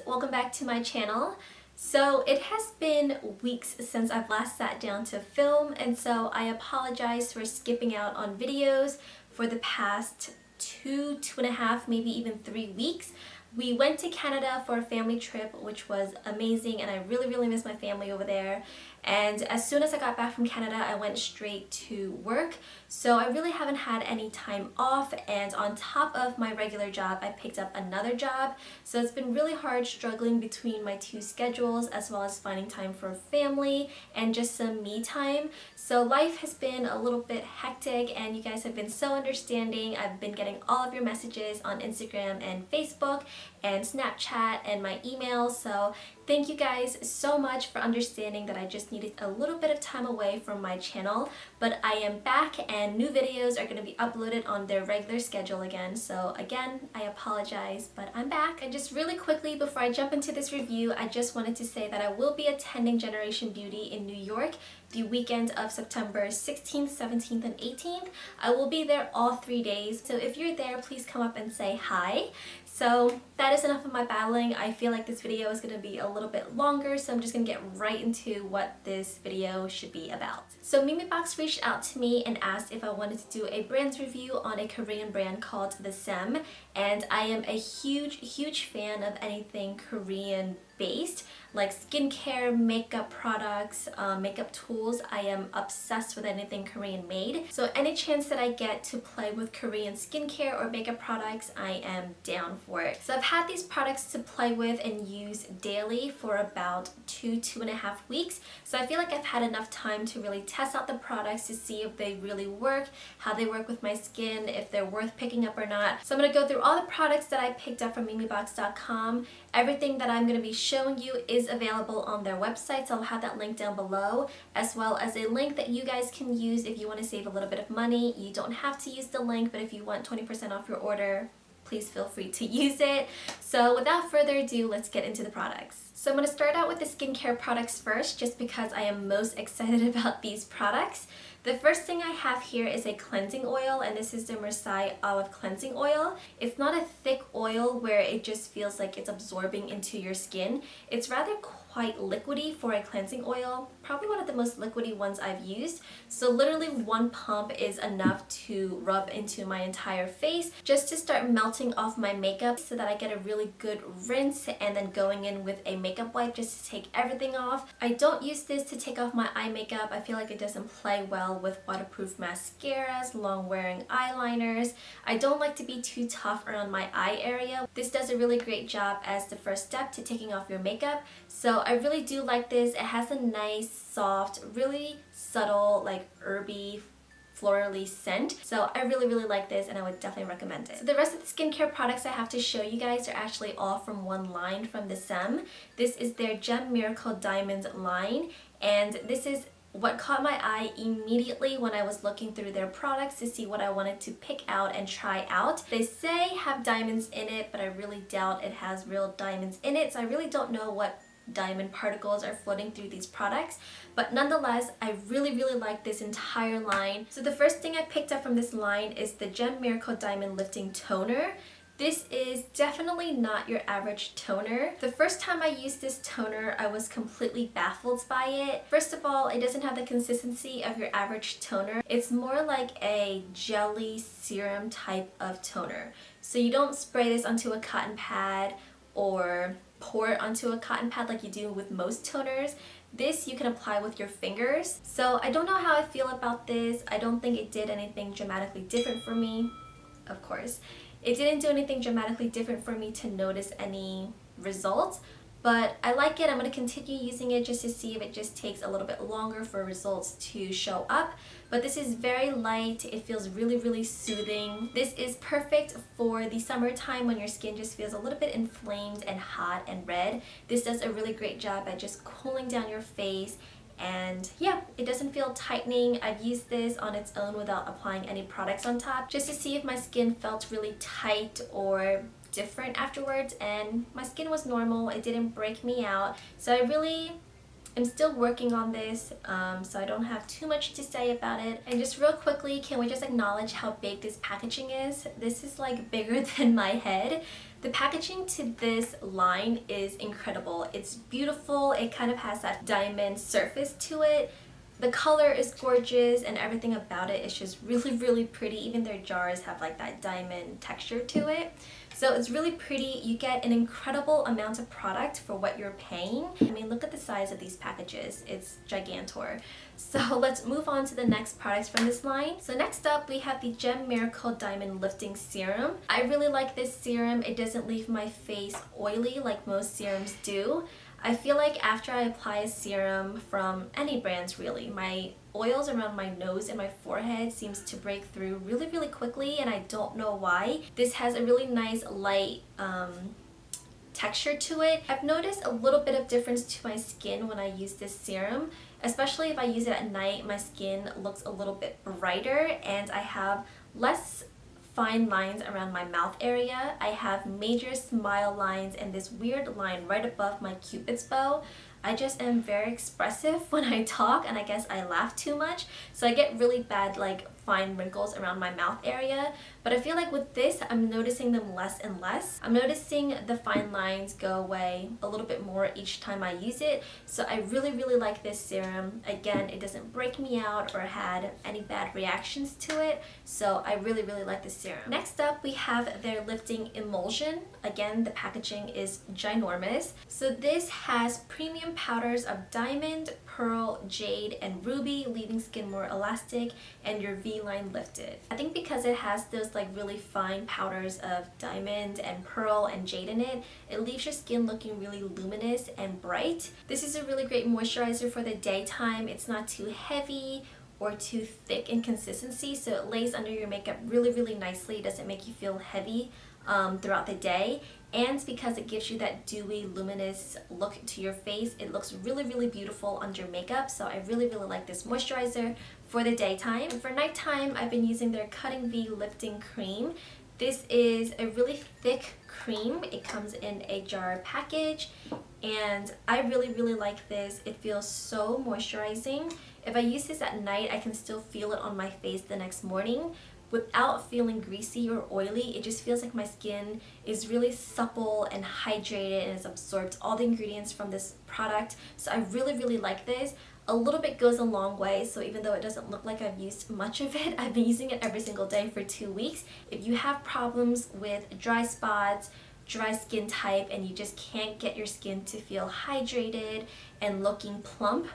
welcome back to my channel. So it has been weeks since I've last sat down to film, and so I apologize for skipping out on videos for the past two and a half, maybe even 3 weeks. We went to Canada for a family trip, which was amazing, and I really miss my family over there. And as soon as I got back from Canada, I went straight to work. So I really haven't had any time off, and on top of my regular job, I picked up another job. So it's been really hard struggling between my two schedules, as well as finding time for family and just some me time. So life has been a little bit hectic, and you guys have been so understanding. I've been getting all of your messages on Instagram and Facebook and Snapchat and my emails. So thank you guys so much for understanding that I just needed a little bit of time away from my channel, but I am back and new videos are going to be uploaded on their regular schedule again. So again, I apologize, but I'm back. And just really quickly before I jump into this review, I just wanted to say that I will be attending Generation Beauty in New York the weekend of September 16th, 17th, and 18th. I will be there all 3 days, so if you're there, please come up and say hi. So that is enough of my babbling. I feel like this video is going to be a little bit longer, so I'm just going to get right into what this video should be about. So MimiBox reached out to me and asked if I wanted to do a brands review on a Korean brand called the Saem, and I am a huge fan of anything Korean based, like skincare, makeup products, makeup tools. I am obsessed with anything Korean made. So any chance that I get to play with Korean skincare or makeup products, I am down for it. So I've had these products to play with and use daily for about two and a half weeks. So I feel like I've had enough time to really test out the products to see if they really work, how they work with my skin, if they're worth picking up or not. So I'm going to go through all the products that I picked up from MimiBox.com. Everything that I'm going to be showing you is available on their website, so I'll have that link down below, as well as a link that you guys can use if you want to save a little bit of money. You don't have to use the link, but if you want 20% off your order, please feel free to use it. So without further ado, let's get into the products. So I'm going to start out with the skincare products first, just because I am most excited about these products. The first thing I have here is a cleansing oil, and this is the Marseille Olive Cleansing Oil. It's not a thick oil where it just feels like it's absorbing into your skin. It's rather quite liquidy for a cleansing oil, probably one of the most liquidy ones I've used. So literally one pump is enough to rub into my entire face just to start melting off my makeup so that I get a really good rinse, and then going in with a makeup wipe just to take everything off. I don't use this to take off my eye makeup. I feel like it doesn't play well with waterproof mascaras, long wearing eyeliners. I don't like to be too tough around my eye area. This does a really great job as the first step to taking off your makeup. So I really do like this. It has a nice, soft, really subtle, like herby, florally scent. So I really like this, and I would definitely recommend it. So the rest of the skincare products I have to show you guys are actually all from one line from the Saem. This is their Gem Miracle Diamond line, and this is what caught my eye immediately when I was looking through their products to see what I wanted to pick out and try out. They say have diamonds in it, but I really doubt it has real diamonds in it, so I really don't know what diamond particles are floating through these products, but nonetheless, I really like this entire line. So the first thing I picked up from this line is the Gem Miracle Diamond Lifting Toner. This is definitely not your average toner. The first time I used this toner, I was completely baffled by it. First of all, it doesn't have the consistency of your average toner. It's more like a jelly serum type of toner. So you don't spray this onto a cotton pad or pour it onto a cotton pad like you do with most toners. This you can apply with your fingers. So I don't know how I feel about this. I don't think it did anything dramatically different for me, of course. It didn't do anything dramatically different for me to notice any results, but I like it. I'm going to continue using it just to see if it just takes a little bit longer for results to show up. But this is very light. It feels really soothing. This is perfect for the summertime when your skin just feels a little bit inflamed and hot and red. This does a really great job at just cooling down your face. And yeah, it doesn't feel tightening. I've used this on its own without applying any products on top, just to see if my skin felt really tight or different afterwards, and my skin was normal. It didn't break me out. So I really am still working on this, so I don't have too much to say about it. And just real quickly, can we just acknowledge how big this packaging is? This is like bigger than my head. The packaging to this line is incredible. It's beautiful. It kind of has that diamond surface to it. The color is gorgeous and everything about it is just really, really pretty. Even their jars have like that diamond texture to it. So it's really pretty. You get an incredible amount of product for what you're paying. I mean, look at the size of these packages. It's gigantor. So let's move on to the next products from this line. So next up, we have the Gem Miracle Diamond Lifting Serum. I really like this serum. It doesn't leave my face oily like most serums do. I feel like after I apply a serum from any brands really, my oils around my nose and my forehead seems to break through really, really quickly, and I don't know why. This has a really nice light texture to it. I've noticed a little bit of difference to my skin when I use this serum, especially if I use it at night. My skin looks a little bit brighter and I have less fine lines around my mouth area. I have major smile lines and this weird line right above my cupid's bow. I just am very expressive when I talk, and I guess I laugh too much, so I get really bad like fine wrinkles around my mouth area. But I feel like with this, I'm noticing them less and less. I'm noticing the fine lines go away a little bit more each time I use it, so I really, really like this serum. Again, it doesn't break me out or had any bad reactions to it, so I really, really like this serum. Next up, we have their Lifting Emulsion. Again, the packaging is ginormous. So this has premium powders of diamond, pearl, jade, and ruby, leaving skin more elastic and your V-line lifted. I think because it has those like really fine powders of diamond and pearl and jade in it, it leaves your skin looking really luminous and bright. This is a really great moisturizer for the daytime. It's not too heavy or too thick in consistency, so it lays under your makeup really, really nicely. It doesn't make you feel heavy throughout the day, and because it gives you that dewy, luminous look to your face, it looks really, really beautiful under makeup. So I really, really like this moisturizer for the daytime. And for nighttime, I've been using their Cutting V Lifting Cream. This is a really thick cream. It comes in a jar package, and I really, really like this. It feels so moisturizing. If I use this at night, I can still feel it on my face the next morning without feeling greasy or oily. It just feels like my skin is really supple and hydrated and has absorbed all the ingredients from this product. So I really, really like this. A little bit goes a long way, so even though it doesn't look like I've used much of it, I've been using it every single day for 2 weeks. If you have problems with dry spots, dry skin type, and you just can't get your skin to feel hydrated and looking plump,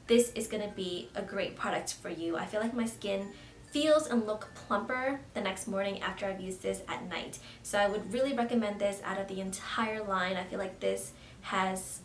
this is going to be a great product for you. I feel like my skin feels and look plumper the next morning after I've used this at night. So I would really recommend this out of the entire line. I feel like this has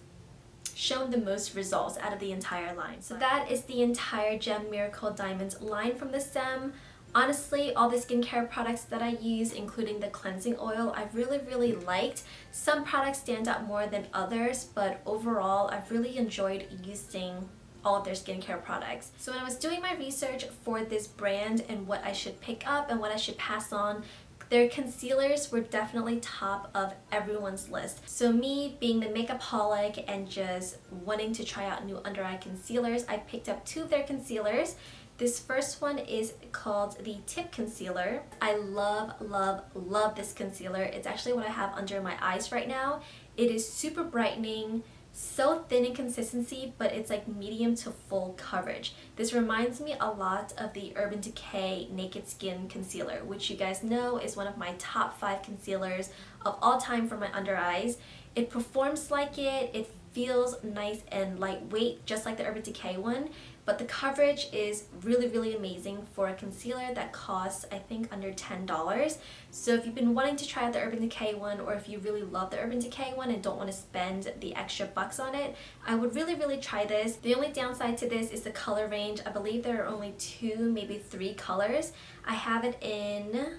shown the most results out of the entire line. So that is the entire Gem Miracle Diamonds line from the Saem. Honestly, all the skincare products that I use, including the cleansing oil, I've really, really liked. Some products stand out more than others, but overall, I've really enjoyed using all of their skincare products. So when I was doing my research for this brand and what I should pick up and what I should pass on, their concealers were definitely top of everyone's list. So me being the makeup-holic and just wanting to try out new under eye concealers, I picked up 2 of their concealers. This first one is called the Tip Concealer. I love, love, love this concealer. It's actually what I have under my eyes right now. It is super brightening, so thin in consistency, but it's like medium to full coverage. This reminds me a lot of the Urban Decay Naked Skin Concealer, which you guys know is one of my top 5 concealers of all time for my under eyes. It performs like it feels nice and lightweight, just like the Urban Decay one, but the coverage is really, really amazing for a concealer that costs, I think, under $10. So if you've been wanting to try out the Urban Decay one, or if you really love the Urban Decay one and don't want to spend the extra bucks on it, I would really, really try this. The only downside to this is the color range. I believe there are only 2, maybe 3 colors. I have it in,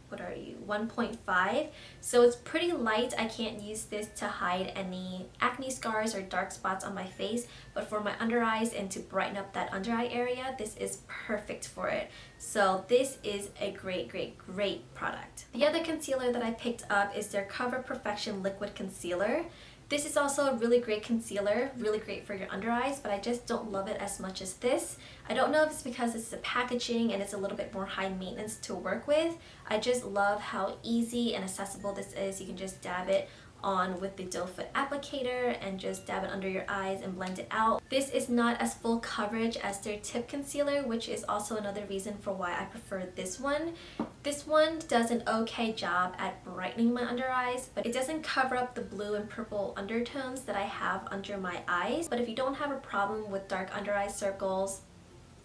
what are you, 1.5, so it's pretty light. I can't use this to hide any acne scars or dark spots on my face, but for my under eyes and to brighten up that under eye area, this is perfect for it. So this is a great, great, great product. The other concealer that I picked up is their Cover Perfection Liquid Concealer. This is also a really great concealer, really great for your under eyes, but I just don't love it as much as this. I don't know if it's because it's the packaging and it's a little bit more high maintenance to work with. I just love how easy and accessible this is. You can just dab it on with the doe foot applicator and just dab it under your eyes and blend it out. This is not as full coverage as their tip concealer, which is also another reason for why I prefer this one. This one does an okay job at brightening my under eyes, but it doesn't cover up the blue and purple undertones that I have under my eyes. But if you don't have a problem with dark under eye circles,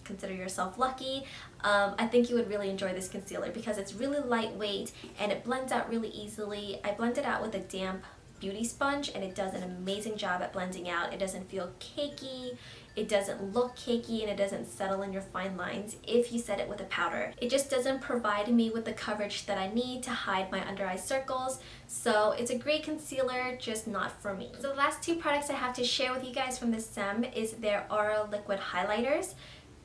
consider yourself lucky. I think you would really enjoy this concealer because it's really lightweight and it blends out really easily. I blend it out with a damp beauty sponge and it does an amazing job at blending out. It doesn't feel cakey, it doesn't look cakey, and it doesn't settle in your fine lines if you set it with a powder. It just doesn't provide me with the coverage that I need to hide my under eye circles. So it's a great concealer, just not for me. So the last two products I have to share with you guys from this Saem is their Aura liquid highlighters.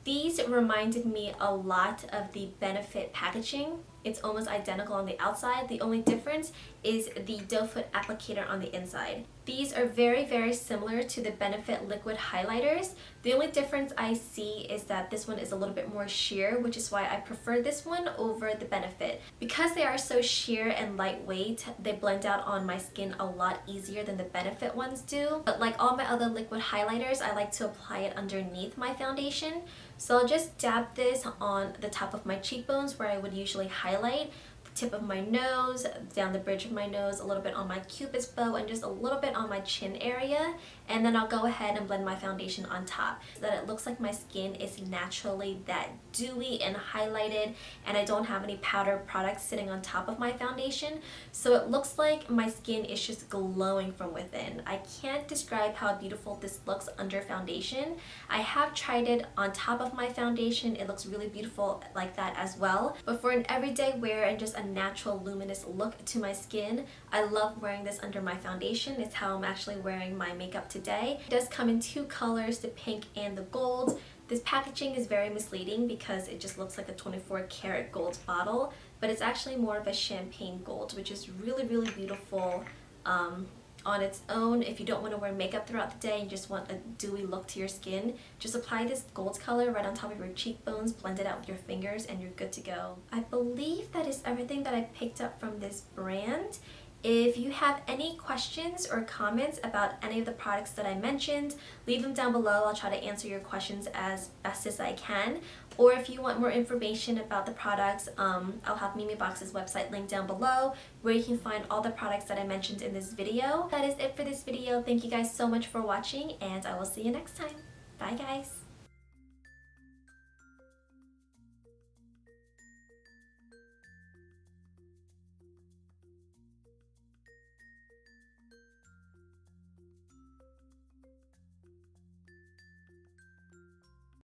These reminded me a lot of the Benefit packaging. It's almost identical on the outside. The only difference is the doe foot applicator on the inside. These are very, very similar to the Benefit liquid highlighters. The only difference I see is that this one is a little bit more sheer, which is why I prefer this one over the Benefit. Because they are so sheer and lightweight, they blend out on my skin a lot easier than the Benefit ones do. But like all my other liquid highlighters, I like to apply it underneath my foundation. So I'll just dab this on the top of my cheekbones where I would usually highlight, the tip of my nose, down the bridge of my nose, a little bit on my cupid's bow, and just a little bit on my chin area. And then I'll go ahead and blend my foundation on top so that it looks like my skin is naturally that dewy and highlighted, and I don't have any powder products sitting on top of my foundation. So it looks like my skin is just glowing from within. I can't describe how beautiful this looks under foundation. I have tried it on top of my foundation. It looks really beautiful like that as well. But for an everyday wear and just a natural luminous look to my skin, I love wearing this under my foundation. It's how I'm actually wearing my makeup today. It does come in two colors, the pink and the gold. This packaging is very misleading because it just looks like a 24 karat gold bottle, but it's actually more of a champagne gold, which is really, really beautiful on its own. If you don't want to wear makeup throughout the day and just want a dewy look to your skin, just apply this gold color right on top of your cheekbones, blend it out with your fingers, and you're good to go. I believe that is everything that I picked up from this brand. If you have any questions or comments about any of the products that I mentioned, leave them down below. I'll try to answer your questions as best as I can. Or if you want more information about the products, I'll have Mimi Box's website linked down below where you can find all the products that I mentioned in this video. That is it for this video. Thank you guys so much for watching, and I will see you next time. Bye guys!